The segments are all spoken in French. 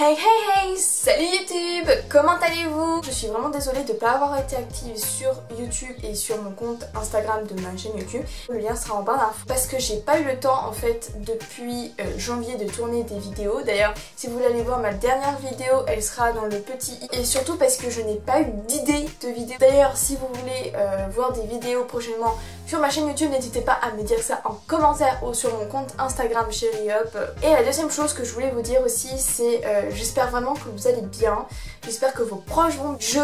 Hey hey hey, salut YouTube, comment allez-vous? Je suis vraiment désolée de ne pas avoir été active sur YouTube et sur mon compte Instagram de ma chaîne YouTube. Le lien sera en barre d'infos parce que j'ai pas eu le temps en fait depuis janvier de tourner des vidéos. D'ailleurs, si vous voulez aller voir ma dernière vidéo, elle sera dans le petit i. Et surtout parce que je n'ai pas eu d'idée de vidéo. D'ailleurs, si vous voulez voir des vidéos prochainement sur ma chaîne YouTube, n'hésitez pas à me dire ça en commentaire ou sur mon compte Instagram ChériHop. Et la deuxième chose que je voulais vous dire aussi, c'est j'espère vraiment que vous allez bien. J'espère que vos proches vont. Je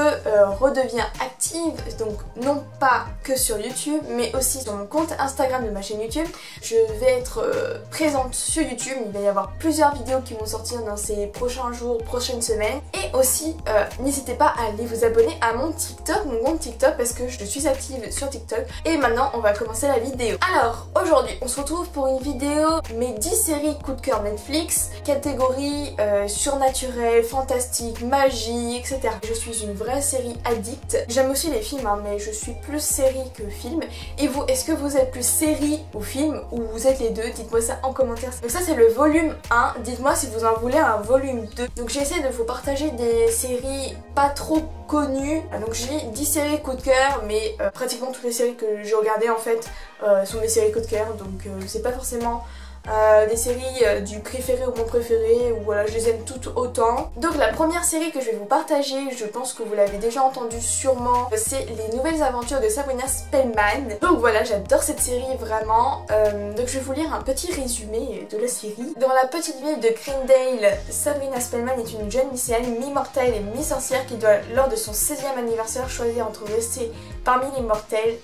redeviens active, donc non pas que sur YouTube, mais aussi sur mon compte Instagram de ma chaîne YouTube. Je vais être présente sur YouTube. Il va y avoir plusieurs vidéos qui vont sortir dans ces prochains jours, prochaines semaines. Et aussi, n'hésitez pas à aller vous abonner à mon TikTok, mon compte TikTok, parce que je suis active sur TikTok. Et maintenant, on va commencer la vidéo. Alors, aujourd'hui, on se retrouve pour une vidéo mes 10 séries coup de cœur Netflix, catégorie surnaturel, fantastique, magie, etc. Je suis une vraie série addict. J'aime aussi les films, hein, mais je suis plus série que film. Et vous, est-ce que vous êtes plus série ou film, ou vous êtes les deux? Dites-moi ça en commentaire. Donc ça, c'est le volume 1. Dites-moi si vous en voulez un volume 2. Donc j'essaie de vous partager des séries pas trop connues. Donc j'ai 10 séries coup de cœur, mais pratiquement toutes les séries que j'ai regardées en fait sont mes séries coup de cœur. Donc c'est pas forcément des séries du préféré ou mon préféré, ou voilà, je les aime toutes autant. Donc la première série que je vais vous partager, je pense que vous l'avez déjà entendu sûrement, c'est les nouvelles aventures de Sabrina Spellman. Donc voilà, j'adore cette série vraiment. Donc je vais vous lire un petit résumé de la série. Dans la petite ville de Greendale, Sabrina Spellman est une jeune lycéenne mi-mortelle et mi-sorcière qui doit, lors de son 16e anniversaire, choisir entre rester parmi les mortels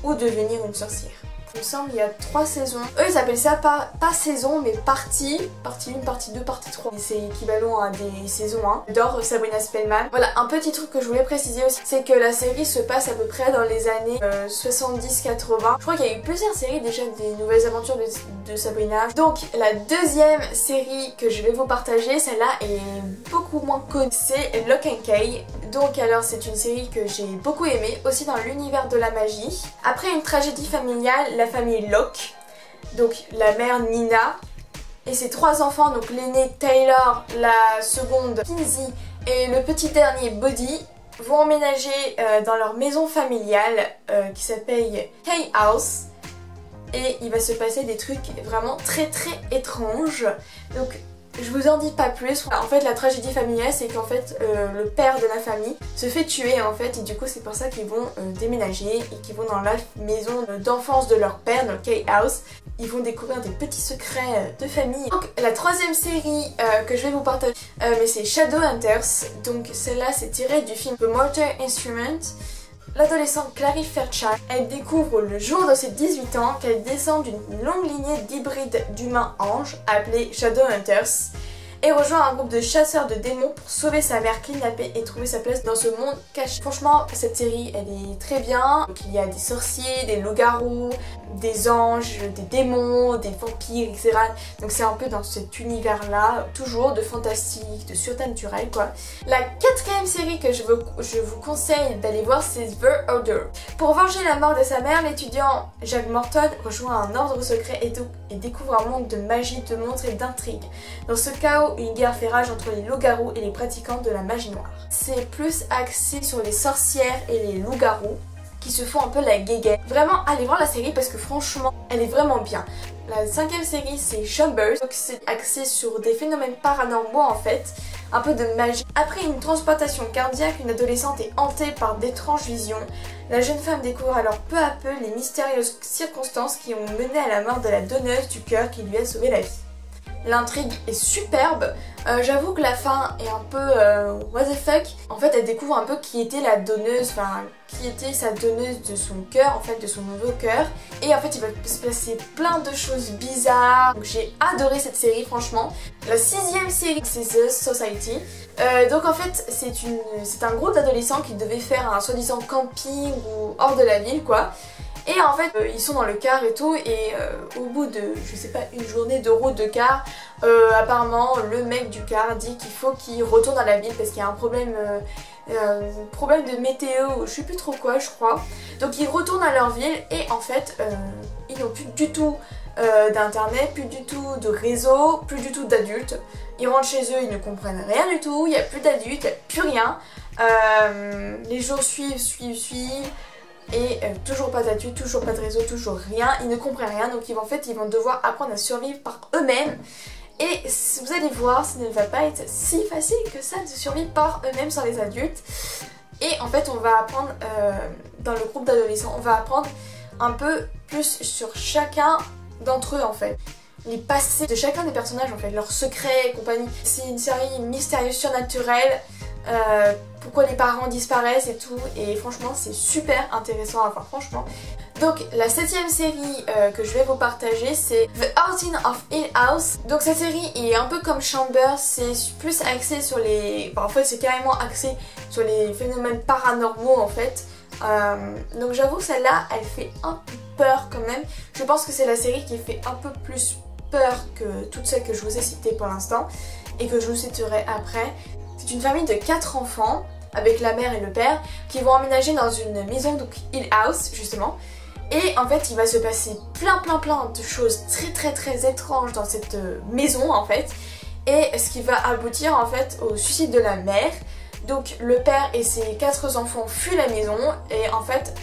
ou devenir une sorcière. Il me semble il y a 3 saisons. Eux ils appellent ça pas saison mais partie. Partie 1, partie 2, partie 3. C'est équivalent à des saisons 1. J'adore Sabrina Spellman. Voilà, un petit truc que je voulais préciser aussi, c'est que la série se passe à peu près dans les années 70-80. Je crois qu'il y a eu plusieurs séries déjà des nouvelles aventures de Sabrina. Donc la deuxième série que je vais vous partager, celle-là est beaucoup moins connue, c'est Lock and Key. Donc alors c'est une série que j'ai beaucoup aimée, aussi dans l'univers de la magie. Après une tragédie familiale, la famille Locke, donc la mère Nina et ses 3 enfants, donc l'aîné Taylor, la seconde Kinsey et le petit dernier Buddy, vont emménager dans leur maison familiale qui s'appelle Key House. Et il va se passer des trucs vraiment très étranges. Donc je vous en dis pas plus. En fait la tragédie familiale c'est qu'en fait le père de la famille se fait tuer en fait, et du coup c'est pour ça qu'ils vont déménager et qu'ils vont dans la maison d'enfance de leur père, dans le Key House. Ils vont découvrir des petits secrets de famille. Donc la troisième série que je vais vous partager, mais c'est Shadowhunters. Donc celle-là c'est tiré du film The Mortal Instrument. L'adolescente Clary Fairchild, elle découvre le jour de ses 18 ans qu'elle descend d'une longue lignée d'hybrides d'humains-anges appelée Shadowhunters et rejoint un groupe de chasseurs de démons pour sauver sa mère kidnappée et trouver sa place dans ce monde caché. Franchement, cette série, elle est très bien. Donc, il y a des sorciers, des loups-garous, des anges, des démons, des vampires, etc. Donc c'est un peu dans cet univers-là, toujours de fantastique, de surnaturel quoi. La 4e série que je vous conseille d'aller voir, c'est The Order. Pour venger la mort de sa mère, l'étudiant Jack Morton rejoint un ordre secret et découvre un monde de magie, de monstres et d'intrigues. Dans ce chaos, une guerre fait rage entre les loups-garous et les pratiquants de la magie noire. C'est plus axé sur les sorcières et les loups-garous qui se font un peu la guéguette. Vraiment, allez voir la série parce que franchement, elle est vraiment bien. La 5e série, c'est Chambers. Donc c'est axé sur des phénomènes paranormaux en fait, un peu de magie. Après une transplantation cardiaque, une adolescente est hantée par d'étranges visions. La jeune femme découvre alors peu à peu les mystérieuses circonstances qui ont mené à la mort de la donneuse du cœur qui lui a sauvé la vie. L'intrigue est superbe. J'avoue que la fin est un peu what the fuck. En fait elle découvre un peu qui était la donneuse, enfin qui était sa donneuse de son cœur, en fait de son nouveau cœur. Et en fait il va se passer plein de choses bizarres. Donc j'ai adoré cette série franchement. La 6e série c'est The Society. Donc en fait c'est un groupe d'adolescents qui devaient faire un soi-disant camping ou hors de la ville quoi. Et en fait ils sont dans le car et tout, et au bout de je sais pas une journée de route de car, apparemment le mec du car dit qu'il faut qu'il retourne à la ville parce qu'il y a un problème de météo, je sais plus trop quoi je crois. Donc ils retournent à leur ville et en fait ils n'ont plus du tout d'internet, plus du tout de réseau, plus du tout d'adultes. Ils rentrent chez eux, ils ne comprennent rien du tout, il n'y a plus d'adultes, il n'y a plus rien. Les jours suivent. Et toujours pas d'adultes, toujours pas de réseau, toujours rien. Ils ne comprennent rien, donc ils vont devoir apprendre à survivre par eux-mêmes. Et vous allez voir, ça ne va pas être si facile que ça de survivre par eux-mêmes sans les adultes. Et en fait, on va apprendre, dans le groupe d'adolescents, on va apprendre un peu plus sur chacun d'entre eux en fait. Les passés de chacun des personnages en fait, leurs secrets et compagnie. C'est une série mystérieuse, surnaturelle. Pourquoi les parents disparaissent et tout, et franchement c'est super intéressant, enfin franchement. Donc la 7ème série que je vais vous partager, c'est The Haunting of Hill House. Donc cette série est un peu comme Chambers, c'est plus axé sur les... Enfin, en fait c'est carrément axé sur les phénomènes paranormaux en fait. Donc j'avoue que celle-là elle fait un peu peur quand même. Je pense que c'est la série qui fait un peu plus peur que toutes celles que je vous ai citées pour l'instant et que je vous citerai après. C'est une famille de 4 enfants avec la mère et le père qui vont emménager dans une maison, donc Hill House justement. Et en fait il va se passer plein de choses très étranges dans cette maison en fait. Et ce qui va aboutir en fait au suicide de la mère. Donc le père et ses 4 enfants fuient la maison et en fait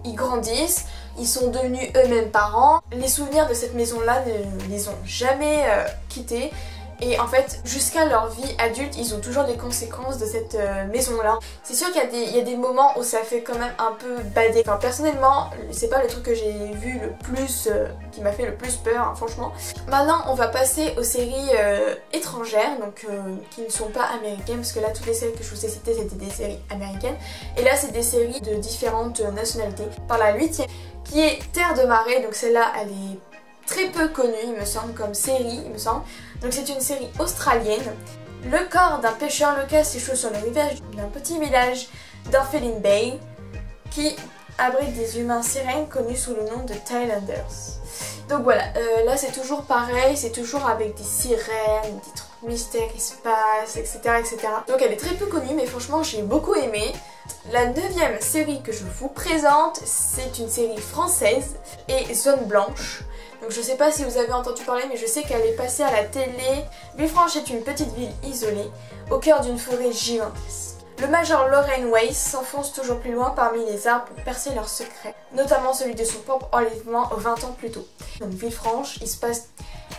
ils grandissent, ils sont devenus eux-mêmes parents. Les souvenirs de cette maison-là ne les ont jamais quittés. Et en fait, jusqu'à leur vie adulte, ils ont toujours des conséquences de cette maison-là. C'est sûr qu'il y a des moments où ça fait quand même un peu badé. Enfin, personnellement, c'est pas le truc que j'ai vu le plus, qui m'a fait le plus peur, hein, franchement. Maintenant, on va passer aux séries étrangères, donc qui ne sont pas américaines, parce que là, toutes les séries que je vous ai citées, c'était des séries américaines. Et là, c'est des séries de différentes nationalités. Par la 8ème, qui est Terre de marée, donc celle-là, elle est très peu connue, il me semble, comme série, il me semble. Donc c'est une série australienne. Le corps d'un pêcheur local s'échoue sur le rivage d'un petit village d'Orphelin Bay qui abrite des humains sirènes connus sous le nom de Thailanders. Donc voilà, là c'est toujours pareil, c'est toujours avec des sirènes, des trucs mystères qui se passent, etc., etc. Donc elle est très peu connue, mais franchement j'ai beaucoup aimé. La 9ème série que je vous présente, c'est une série française et Zone Blanche. Donc je sais pas si vous avez entendu parler, mais je sais qu'elle est passée à la télé. Villefranche est une petite ville isolée, au cœur d'une forêt gigantesque. Le major Lorraine Weiss s'enfonce toujours plus loin parmi les arbres pour percer leurs secrets, notamment celui de son propre enlèvement 20 ans plus tôt. Donc Villefranche, il se passe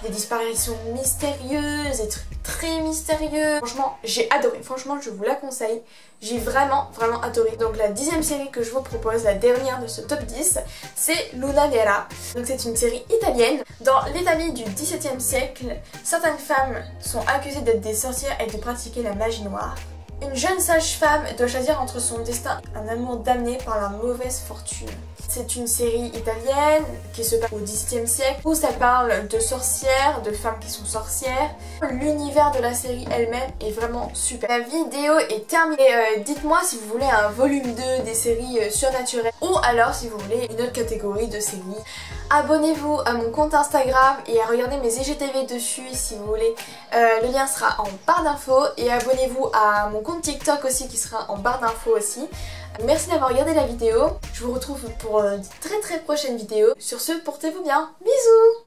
des disparitions mystérieuses, des trucs très mystérieux. Franchement, j'ai adoré. Franchement, je vous la conseille. J'ai vraiment adoré. Donc la 10ème série que je vous propose, la dernière de ce top 10, c'est Luna Vera. Donc c'est une série italienne. Dans l'Italie du XVIIe siècle, certaines femmes sont accusées d'être des sorcières et de pratiquer la magie noire. Une jeune sage-femme doit choisir entre son destin et un amour damné par la mauvaise fortune. C'est une série italienne qui se passe au XVIIe siècle où ça parle de sorcières, de femmes qui sont sorcières. L'univers de la série elle-même est vraiment super. La vidéo est terminée. Dites-moi si vous voulez un volume 2 des séries surnaturelles ou alors si vous voulez une autre catégorie de séries. Abonnez-vous à mon compte Instagram et à regarder mes IGTV dessus si vous voulez. Le lien sera en barre d'infos et abonnez-vous à mon compte TikTok aussi qui sera en barre d'infos aussi. Merci d'avoir regardé la vidéo. Je vous retrouve pour de très prochaines vidéos. Sur ce, portez-vous bien. Bisous!